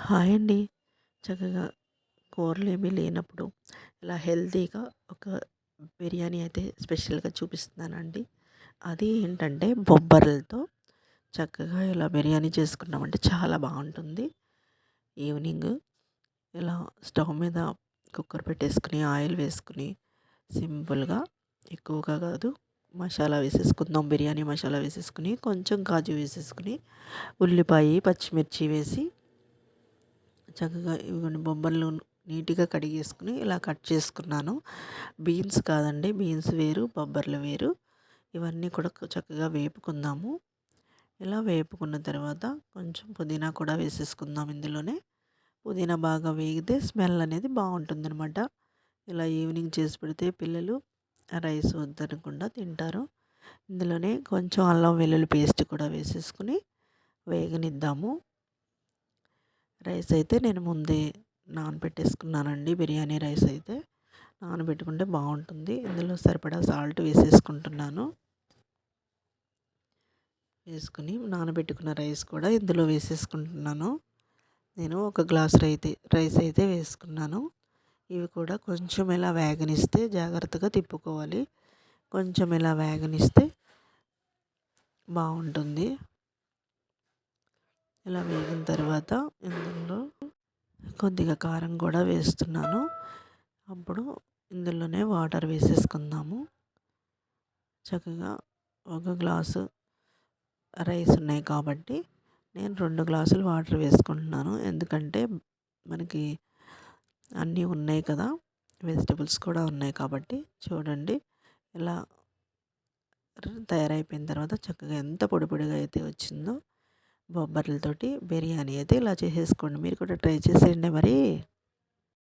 Hi అండి. చక్కగా కూరలేమీ లేనప్పుడు ఇలా హెల్తీగా ఒక బిర్యానీ అయితే స్పెషల్‌గా చూపిస్తున్నానండి. అది ఏంటంటే బొబ్బర్లతో చక్కగా ఇలా బిర్యానీ చేసుకున్నామంటే చాలా బావుంటుంది. ఈవినింగ్ ఇలా స్టవ్ మీద కుక్కర్ పెట్టేసుకొని ఆయిల్ వేసుకొని సింపుల్‌గా ఎక్కువగా కాదు మసాలా వేసేసుకుందాం. బిర్యానీ మసాలా వేసేసుకొని కొంచెం కాజు వేసేసుకొని ఉల్లిపాయ, పచ్చిమిర్చి వేసి చక్కగా ఇవిగోండి బొబ్బర్లు నీట్‌గా కడిగేసుకొని ఇలా కట్ చేసుకున్నాను. బీన్స్ కాదండి, బీన్స్ వేరు, బొబ్బర్లు వేరు. ఇవన్నీ కూడా చక్కగా వేపుకుందాము. ఇలా వేపుకున్న తర్వాత కొంచెం పుదీనా కూడా వేసేసుకుందాం ఇందులోనే. పుదీనా బాగా వేగితే స్మెల్ అనేది బావుంటుందనమాట. ఇలా ఈవినింగ్ చేసి పెడితే పిల్లలు రైస్ వద్దనకుండా తింటారు. ఇందులోనే కొంచెం అల్లం వెల్లుల్లి పేస్ట్ కూడా వేసేసుకొని వేగనిద్దాము. రైస్ అయితే నేను ముందే నానబెట్టేసుకున్నానండి. బిర్యానీ రైస్ అయితే నానబెట్టుకుంటే బాగుంటుంది. ఇందులో సరిపడా సాల్ట్ వేసేసుకుంటున్నాను. వేసుకుని నానబెట్టుకున్న రైస్ కూడా ఇందులో వేసేసుకుంటున్నాను. నేను ఒక గ్లాస్ రైస్ అయితే వేసుకున్నాను. ఇవి కూడా కొంచెం ఇలా వేగనిస్తే జాగ్రత్తగా తిప్పుకోవాలి. కొంచెం ఇలా వేగనిస్తే బాగుంటుంది. ఇలా వేగిన తర్వాత ఇందులో కొద్దిగా కారం కూడా వేస్తున్నాను. అప్పుడు ఇందులోనే వాటర్ వేసేసుకుందాము. చక్కగా ఒక గ్లాసు రైస్ ఉన్నాయి కాబట్టి నేను 2 గ్లాసులు వాటర్ వేసుకుంటున్నాను. ఎందుకంటే మనకి అన్నీ ఉన్నాయి కదా, వెజిటబుల్స్ కూడా ఉన్నాయి కాబట్టి. చూడండి ఇలా తయారైపోయిన తర్వాత చక్కగా ఎంత పొడి పొడిగా అయితే వచ్చిందో బొబ్బర్లతోటి బిర్యానీ అయితే ఇలా చేసేసుకోండి. మీరు కూడా ట్రై చేసేయండి మరి.